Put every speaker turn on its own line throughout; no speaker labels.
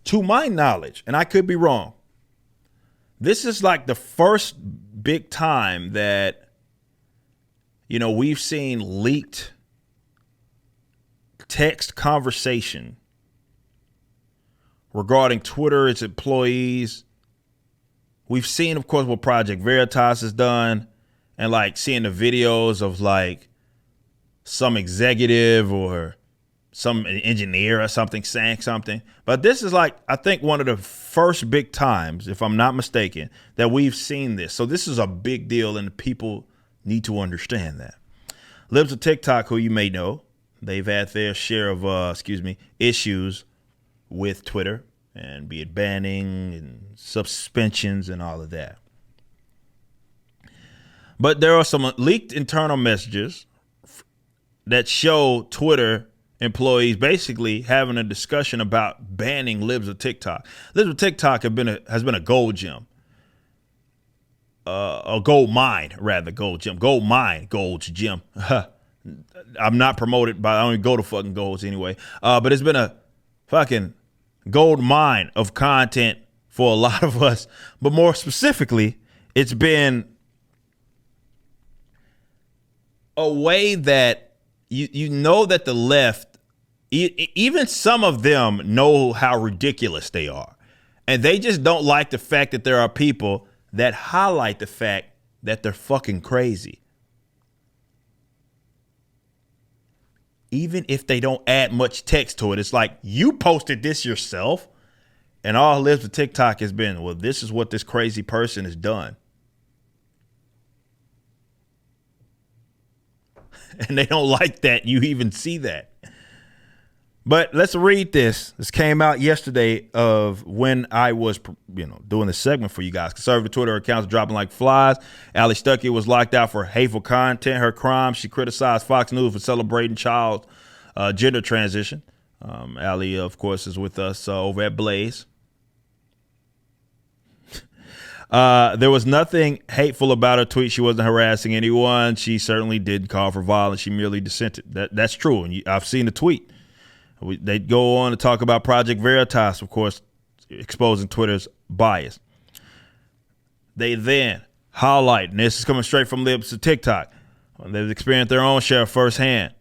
to my knowledge, and I could be wrong, this is like the first big time that, we've seen leaked text conversation regarding Twitter, its employees. We've seen, of course, what Project Veritas has done, and like seeing the videos of like some executive or some engineer or something saying something. But this is like, I think, one of the first big times, if I'm not mistaken, that we've seen this. So this is a big deal, and people need to understand that. Libs of TikTok, who you may know, they've had their share of, issues with Twitter, and be it banning and suspensions and all of that. But there are some leaked internal messages that show Twitter employees basically having a discussion about banning Libs of TikTok. Libs of TikTok has been a gold gem. A gold mine, rather, gold gem. Gold mine, Gold's gem. I'm not promoted by, I don't even go to fucking Golds anyway. But it's been a fucking gold mine of content for a lot of us. But more specifically, it's been a way that you know that the left, even some of them, know how ridiculous they are. And they just don't like the fact that there are people that highlight the fact that they're fucking crazy. Even if they don't add much text to it, it's like, you posted this yourself, and all Libs of TikTok has been, well, this is what this crazy person has done. And they don't like that you even see that. But let's read this. This came out yesterday of when I was, doing the segment for you guys. Conservative Twitter accounts dropping like flies. Ali Stuckey was locked out for hateful content. Her crime, she criticized Fox News for celebrating child gender transition. Ali, of course, is with us over at Blaze. There was nothing hateful about her tweet. She wasn't harassing anyone. She certainly didn't call for violence. She merely dissented. That's true. And I've seen the tweet. They go on to talk about Project Veritas, of course, exposing Twitter's bias. They then highlight, and this is coming straight from Libs of TikTok, they've experienced their own share firsthand,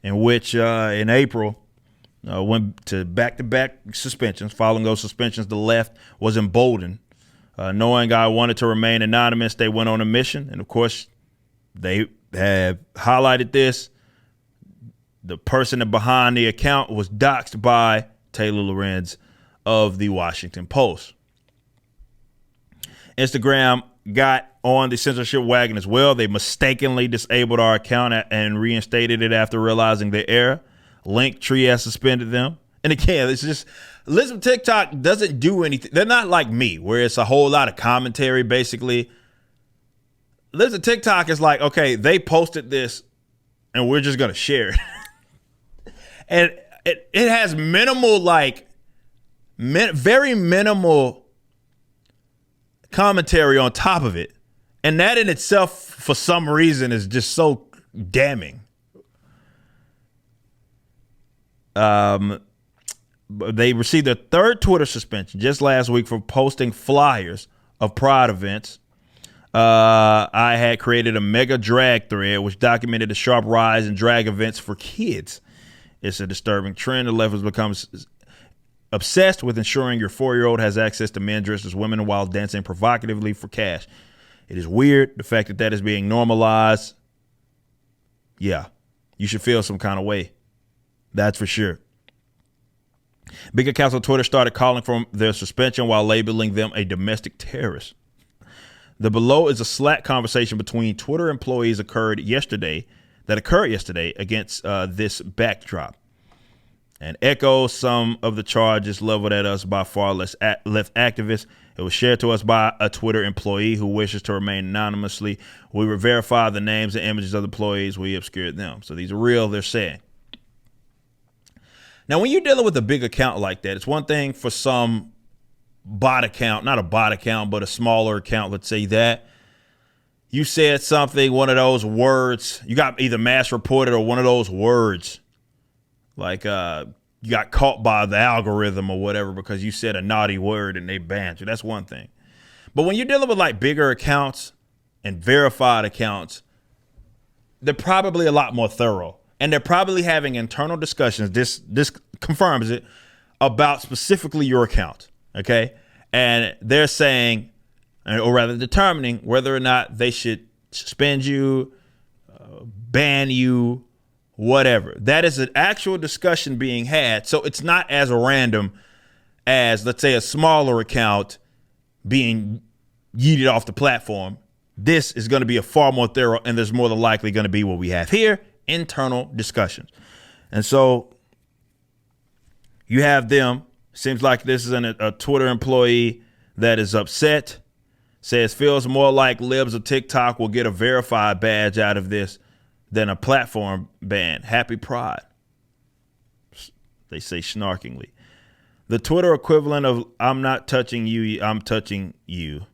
in which in April went to back-to-back suspensions. Following those suspensions, the left was emboldened. Knowing I wanted to remain anonymous, they went on a mission. And, of course, they have highlighted this. The person behind the account was doxxed by Taylor Lorenz of the Washington Post. Instagram got on the censorship wagon as well. They mistakenly disabled our account and reinstated it after realizing the error. Linktree has suspended them. And again, it's just, Libs of TikTok doesn't do anything. They're not like me, where it's a whole lot of commentary, basically. Libs of TikTok is like, okay, they posted this, and we're just going to share it. And it has minimal, very minimal commentary on top of it. And that in itself, for some reason, is just so damning. They received their third Twitter suspension just last week for posting flyers of Pride events. I had created a mega drag thread which documented the sharp rise in drag events for kids. It's a disturbing trend. The left has become obsessed with ensuring your 4-year-old has access to men dressed as women while dancing provocatively for cash. It is weird, the fact that that is being normalized. Yeah, you should feel some kind of way. That's for sure. Big accounts on Twitter started calling for their suspension while labeling them a domestic terrorist. The below is a Slack conversation between Twitter employees that occurred yesterday against this backdrop, and echoes some of the charges leveled at us by far left activists. It was shared to us by a Twitter employee who wishes to remain anonymously. We will verify the names and images of the employees. We obscured them. So these are real, they're saying. Now, when you're dealing with a big account like that, it's one thing for some bot account, not a bot account, but a smaller account, let's say that. You said something, one of those words, you got either mass reported or one of those words, like you got caught by the algorithm or whatever because you said a naughty word and they banned you. That's one thing. But when you're dealing with like bigger accounts and verified accounts, they're probably a lot more thorough. And they're probably having internal discussions. This confirms it about specifically your account. Okay. And they're saying, or rather determining whether or not they should suspend you, ban you, whatever. That is an actual discussion being had. So it's not as random as, let's say, a smaller account being yeeted off the platform. This is going to be a far more thorough, and there's more than likely going to be what we have here, internal discussions. And so you have them. Seems like this is a Twitter employee that is upset. Says feels more like libs of TikTok will get a verified badge out of this than a platform ban. Happy Pride, they say snarkingly. The Twitter equivalent of I'm not touching you, I'm touching you.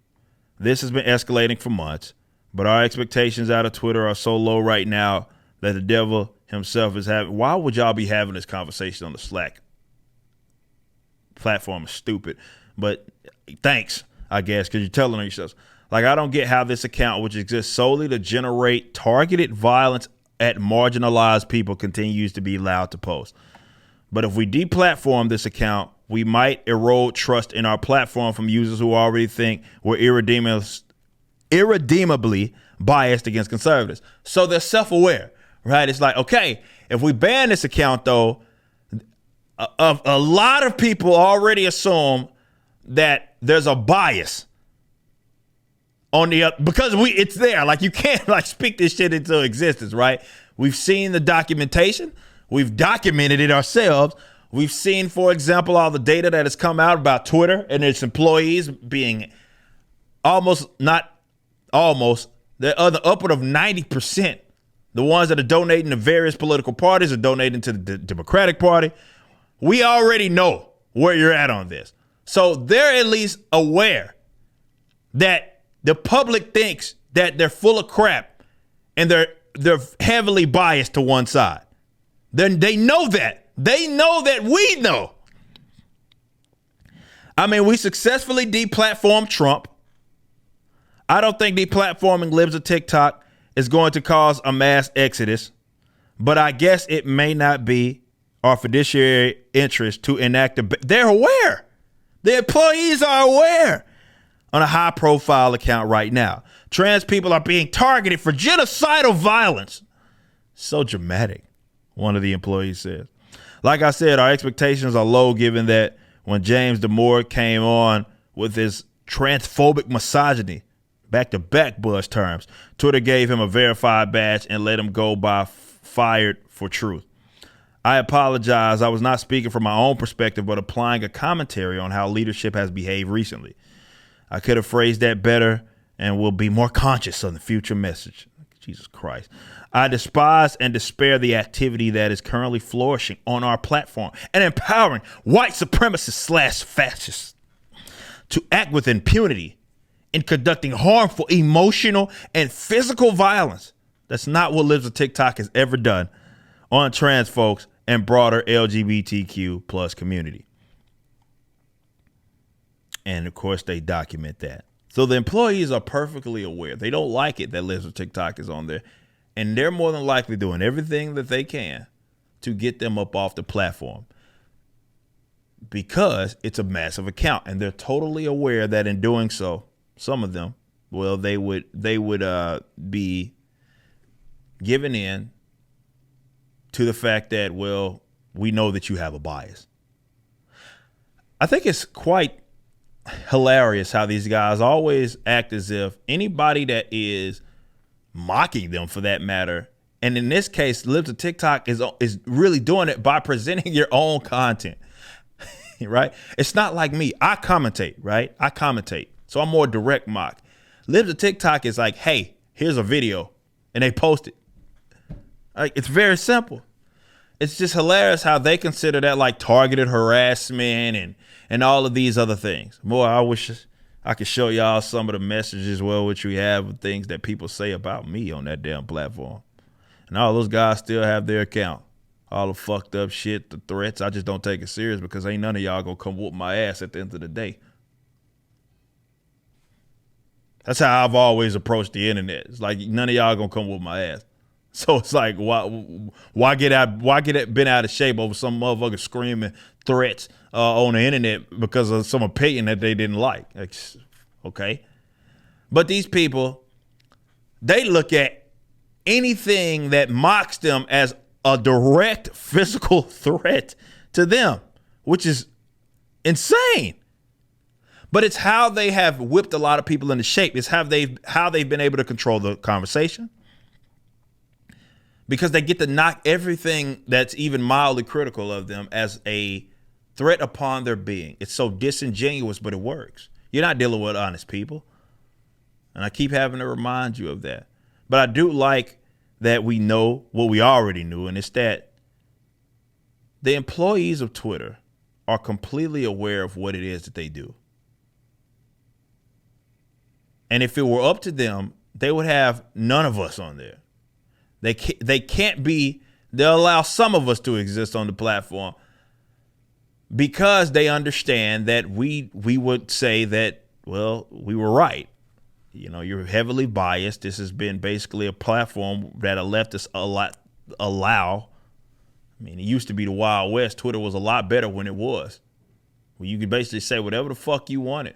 This has been escalating for months, but our expectations out of Twitter are so low right now that the devil himself is having. Why would y'all be having this conversation on the Slack platform? Is stupid, but thanks, I guess, because you're telling yourselves. Like, I don't get how this account, which exists solely to generate targeted violence at marginalized people, continues to be allowed to post. But if we deplatform this account, we might erode trust in our platform from users who already think we're irredeemably biased against conservatives. So they're self-aware, right? It's like, okay, if we ban this account, though, a lot of people already assume that there's a bias on the because it's there. Like, you can't like speak this shit into existence, right? We've seen the documentation. We've documented it ourselves. We've seen, for example, all the data that has come out about Twitter and its employees being they're upward of 90%. The ones that are donating to various political parties are donating to the Democratic Party. We already know where you're at on this. So they're at least aware that the public thinks that they're full of crap and they're heavily biased to one side. Then they know that. They know that we know. I mean, we successfully deplatformed Trump. I don't think deplatforming libs of TikTok is going to cause a mass exodus, but I guess it may not be our fiduciary interest to enact they're aware. The employees are aware on a high profile account right now. Trans people are being targeted for genocidal violence. So dramatic, one of the employees says. Like I said, our expectations are low given that when James Damore came on with his transphobic misogyny, back-to-back buzz terms, Twitter gave him a verified badge and let him go by fired for truth. I apologize. I was not speaking from my own perspective, but applying a commentary on how leadership has behaved recently. I could have phrased that better and will be more conscious of the future message. Jesus Christ. I despise and despair the activity that is currently flourishing on our platform and empowering white supremacists / fascists to act with impunity in conducting harmful emotional and physical violence. That's not what Libs of TikTok has ever done on trans folks and broader LGBTQ plus community. And of course, they document that. So the employees are perfectly aware. They don't like it that Libs of TikTok is on there. And they're more than likely doing everything that they can to get them up off the platform because it's a massive account. And they're totally aware that in doing so, some of them, well, they would be given in to the fact that, well, we know that you have a bias. I think it's quite hilarious how these guys always act as if anybody that is mocking them, for that matter, and in this case, Libs of TikTok is really doing it by presenting your own content, right? It's not like me. I commentate, right? I commentate. So I'm more direct mock. Libs of TikTok is like, hey, here's a video, and they post it. Like, it's very simple. It's just hilarious how they consider that like targeted harassment and all of these other things. Boy, I wish I could show y'all some of the messages, well, which we have, things that people say about me on that damn platform. And all those guys still have their account. all the fucked up shit, the threats. I just don't take it serious because ain't none of y'all gonna come whoop my ass at the end of the day. That's how I've always approached the internet. It's like none of y'all gonna come whoop my ass. So it's like why get bent out of shape over some motherfucker screaming threats on the internet because of some opinion that they didn't like? Okay, but these people, they look at anything that mocks them as a direct physical threat to them, which is insane. But it's how they have whipped a lot of people into shape. It's how they've been able to control the conversation, because they get to knock everything that's even mildly critical of them as a threat upon their being. It's so disingenuous, but it works. You're not dealing with honest people. And I keep having to remind you of that. But I do like that we know what we already knew, and it's that the employees of Twitter are completely aware of what it is that they do. And if it were up to them, they would have none of us on there. They can't be, they'll allow some of us to exist on the platform because they understand that we would say that, well, we were right. You know, you're heavily biased. This has been basically a platform that a leftist allow. I mean, it used to be the Wild West. Twitter was a lot better when it was. Well, you could basically say whatever the fuck you wanted,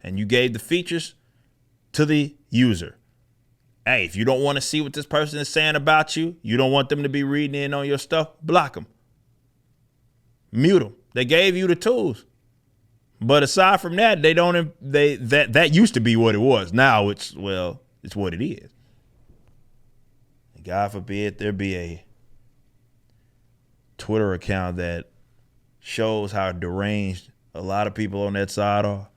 and you gave the features to the user. Hey, if you don't want to see what this person is saying about you, you don't want them to be reading in on your stuff, block them. Mute them. They gave you the tools. But aside from that, that used to be what it was. Now it's what it is. God forbid there be a Twitter account that shows how deranged a lot of people on that side are.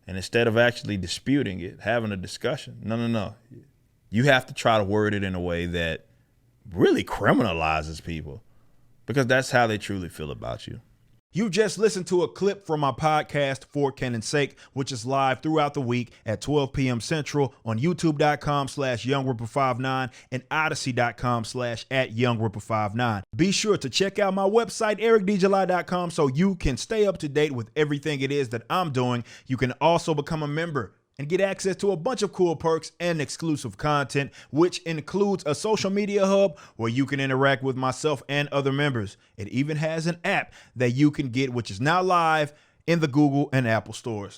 And instead of actually disputing it, having a discussion, no. You have to try to word it in a way that really criminalizes people, because that's how they truly feel about you.
You just listened to a clip from my podcast, For Canon's Sake, which is live throughout the week at 12 p.m. Central on youtube.com/YoungRipper59 and odyssey.com/@YoungRipper59. Be sure to check out my website, ericdjuly.com, so you can stay up to date with everything it is that I'm doing. You can also become a member and get access to a bunch of cool perks and exclusive content, which includes a social media hub where you can interact with myself and other members. It even has an app that you can get, which is now live in the Google and Apple stores.